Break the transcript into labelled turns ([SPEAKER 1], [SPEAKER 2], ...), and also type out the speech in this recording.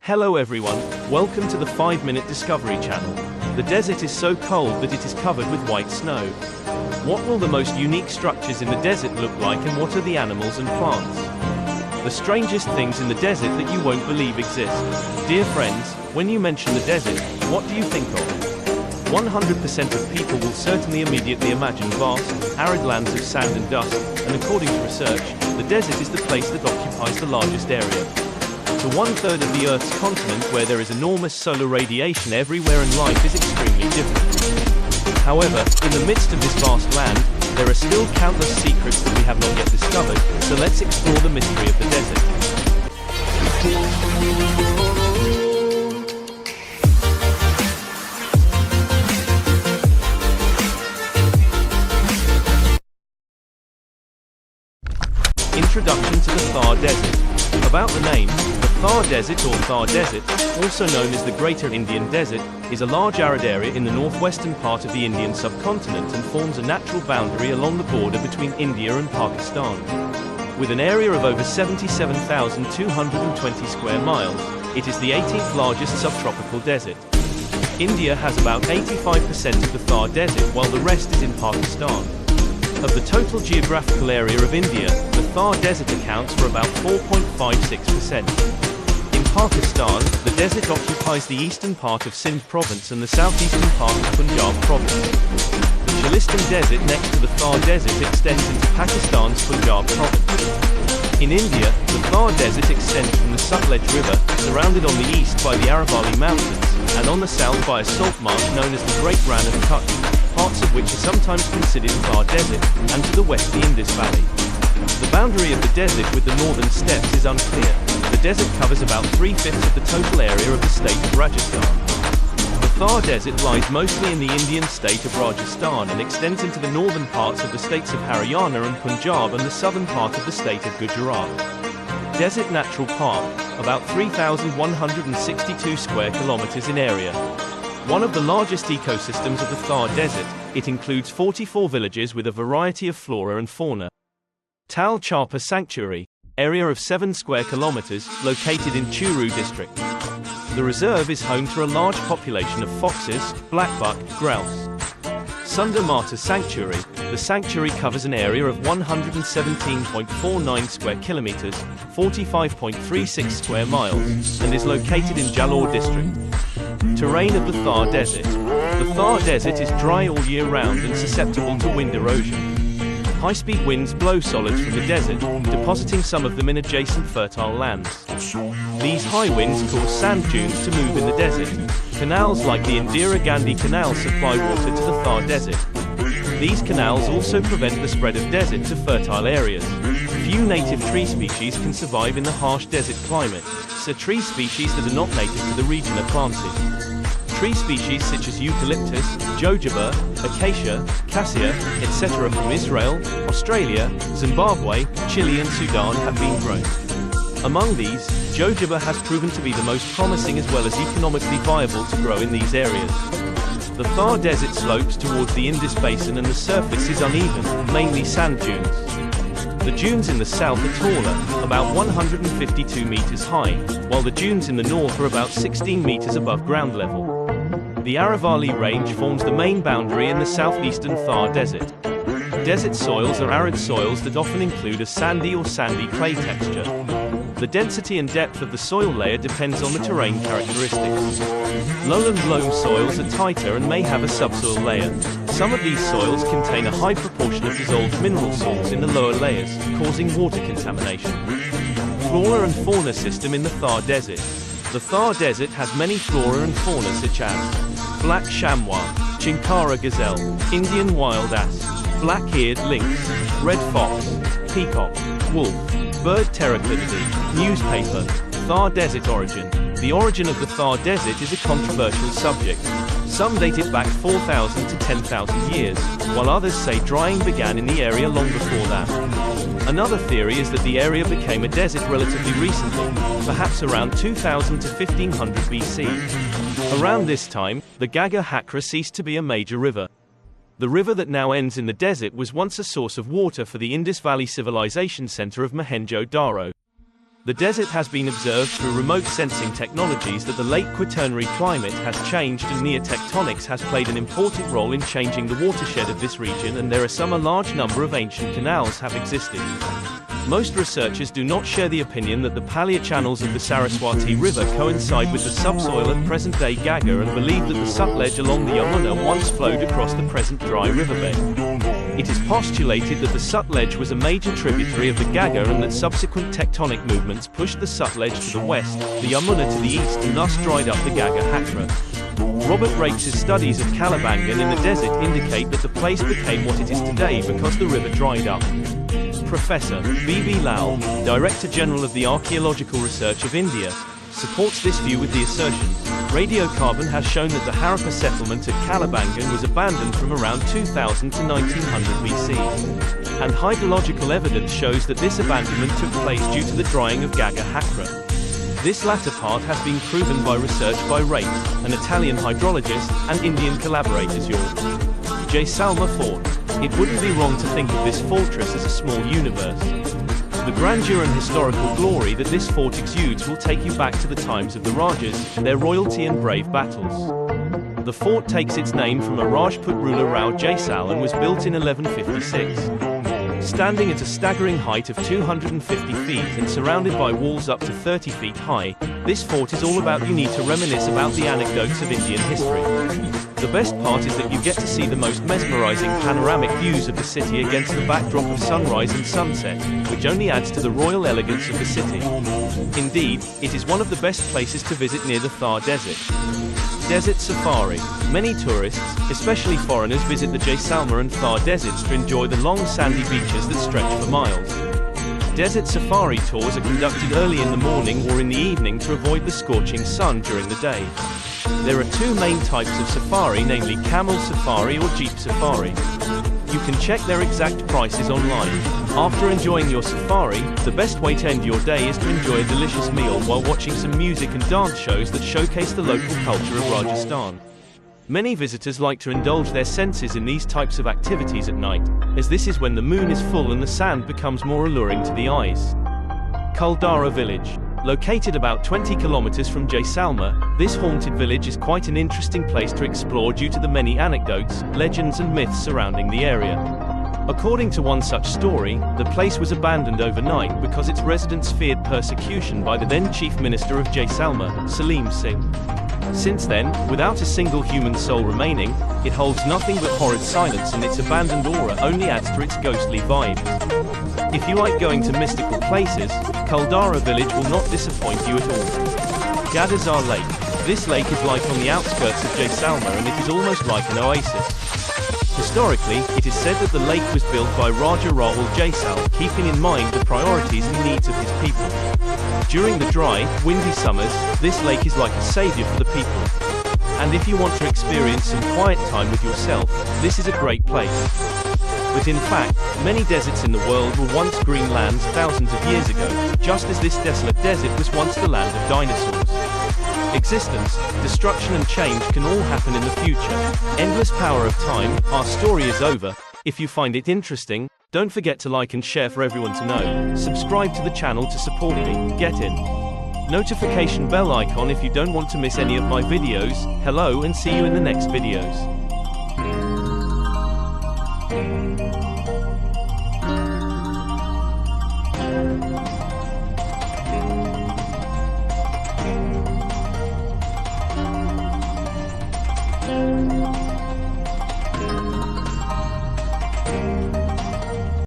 [SPEAKER 1] Hello everyone, welcome to the 5-Minute Discovery Channel. The desert is so cold that it is covered with white snow. What will the most unique structures in the desert look like, and what are the animals and plants? The strangest things in the desert that you won't believe exist. Dear friends, when you mention the desert, what do you think of? 100% of people will certainly immediately imagine vast, arid lands of sand and dust, and according to research, the desert is the place that occupies the largest area. To 1/3 of the Earth's continent, where there is enormous solar radiation everywhere and life is extremely different. However, in the midst of this vast land, there are still countless secrets that we have not yet discovered, so let's explore the mystery of the desert. Introduction to the Thar Desert. About the name, the Thar Desert or Thar Desert, also known as the Greater Indian Desert, is a large arid area in the northwestern part of the Indian subcontinent and forms a natural boundary along the border between India and Pakistan. With an area of over 77,220 square miles, it is the 18th largest subtropical desert. India has about 85% of the Thar Desert, while the rest is in Pakistan. Of the total geographical area of India, the Thar Desert accounts for about 4.56%. In Pakistan, the desert occupies the eastern part of Sindh province and the southeastern part of Punjab province. The Cholistan Desert next to the Thar Desert extends into Pakistan's Punjab province. In India, the Thar Desert extends from the Sutlej River, surrounded on the east by the Aravalli Mountains, and on the south by a salt marsh known as the Great Rann of Kutch, parts of which are sometimes considered Thar Desert, and to the west the Indus Valley. The boundary of the desert with the northern steppes is unclear. The desert covers about 3/5 of the total area of the state of Rajastan. The Thar Desert lies mostly in the Indian state of Rajastan and extends into the northern parts of the states of Haryana and Punjab and the southern part of the state of Gujarat. Desert Natural Park, about 3,162 square kilometers in area. One of the largest ecosystems of the Thar Desert, it includes 44 villages with a variety of flora and fauna. Thar Jaisalmer Sanctuary, area of 7 square kilometers, located in Churu district. The reserve is home to a large population of foxes, blackbuck, grouse. Sundar Mata Sanctuary, the sanctuary covers an area of 117.49 square kilometers, 45.36 square miles, and is located in Jalore district. Terrain of the Thar Desert. The Thar Desert is dry all year round and susceptible to wind erosion. High-speed winds blow solids from the desert, depositing some of them in adjacent fertile lands. These high winds cause sand dunes to move in the desert. Canals like the Indira Gandhi Canal supply water to the Thar Desert. These canals also prevent the spread of desert to fertile areas. Few native tree species can survive in the harsh desert climate, so tree species that are not native to the region are planted. Tree species such as eucalyptus, jojoba, acacia, cassia, etc. from Israel, Australia, Zimbabwe, Chile and Sudan have been grown. Among these, jojoba has proven to be the most promising as well as economically viable to grow in these areas. The Thar Desert slopes towards the Indus Basin and the surface is uneven, mainly sand dunes. The dunes in the south are taller, about 152 meters high, while the dunes in the north are about 16 meters above ground level. The Aravalli Range forms the main boundary in the southeastern Thar Desert. Desert soils are arid soils that often include a sandy or sandy clay texture. The density and depth of the soil layer depends on the terrain characteristics. Lowland loam soils are tighter and may have a subsoil layer. Some of these soils contain a high proportion of dissolved mineral salts in the lower layers, causing water contamination. Flora and fauna system in the Thar Desert. The Thar Desert has many flora and fauna such as black chamois, chinkara gazelle, Indian wild ass, black-eared lynx, red fox, peacock, wolf, bird pterocrididae, newspaper. Thar Desert origin. The origin of the Thar Desert is a controversial subject. Some date it back 4,000 to 10,000 years, while others say drying began in the area long before that. Another theory is that the area became a desert relatively recently, perhaps around 2000 to 1500 BC. Around this time, the Ghaggar Hakra ceased to be a major river. The river that now ends in the desert was once a source of water for the Indus Valley civilization center of Mohenjo-Daro. The desert has been observed through remote sensing technologies that the late Quaternary climate has changed, and near tectonics has played an important role in changing the watershed of this region, and there are a large number of ancient canals have existed. Most researchers do not share the opinion that the paleochannels of the Saraswati River coincide with the subsoil at present-day Gadar, and believe that the Sutlej along the Yamuna once flowed across the present dry riverbed. It is postulated that the Sutlej was a major tributary of the Gadar, and that subsequent tectonic movements pushed the Sutlej to the west, the Yamuna to the east, and thus dried up the Gadar Hakra. Robert Rakes's studies of Kalibangan in the desert indicate that the place became what it is today because the river dried up. Professor B.B. Lal, Director General of the Archaeological Research of India, supports this view with the assertion, radiocarbon has shown that the Harappa settlement at Kalibangan was abandoned from around 2000 to 1900 BC. And hydrological evidence shows that this abandonment took place due to the drying of Gadar Hakra. This latter part has been proven by research by Rakes, an Italian hydrologist, and Indian collaborators Jalore Jaisalmer Fort. It wouldn't be wrong to think of this fortress as a small universe. The grandeur and historical glory that this fort exudes will take you back to the times of the Rajas, their royalty and brave battles. The fort takes its name from a Rajput ruler Thar Jaisalmer and was built in 1156. Standing at a staggering height of 250 feet and surrounded by walls up to 30 feet high, this fort is all about you need to reminisce about the anecdotes of Indian history. The best part is that you get to see the most mesmerizing panoramic views of the city against the backdrop of sunrise and sunset, which only adds to the royal elegance of the city. Indeed, it is one of the best places to visit near the Thar Desert. Desert Safari. Many tourists, especially foreigners, visit the Jaisalmer and Thar deserts to enjoy the long sandy beaches that stretch for miles. Desert safari tours are conducted early in the morning or in the evening to avoid the scorching sun during the day. There are two main types of safari, namely camel safari or jeep safari. You can check their exact prices online. After enjoying your safari, the best way to end your day is to enjoy a delicious meal while watching some music and dance shows that showcase the local culture of Rajastan. Many visitors like to indulge their senses in these types of activities at night, as this is when the moon is full and the sand becomes more alluring to the eyes. Calara Village. Located about 20 kilometers from Jaisalmer, this haunted village is quite an interesting place to explore due to the many anecdotes, legends and myths surrounding the area. According to one such story, the place was abandoned overnight because its residents feared persecution by the then Chief Minister of Jaisalmer, Salim Singh. Since then, without a single human soul remaining, it holds nothing but horrid silence, and its abandoned aura only adds to its ghostly vibes. If you like going to mystical places, Calara Village will not disappoint you at all. Gadar Lake. This lake is like on the outskirts of Jaisalmer, and it is almost like an oasis. Historically, it is said that the lake was built by Raja Rahul Jaisal, keeping in mind the priorities and needs of his people. During the dry, windy summers, this lake is like a savior for the people. And if you want to experience some quiet time with yourself, this is a great place. But in fact, many deserts in the world were once green lands thousands of years ago, just as this desolate desert was once the land of dinosaurs. Existence, destruction and change can all happen in the future. Endless power of time. Our story is over. If you find it interesting, don't forget to like and share for everyone to know. Subscribe to the channel to support me. Get in. Notification bell icon if you don't want to miss any of my videos. Hello and see you in the next videos.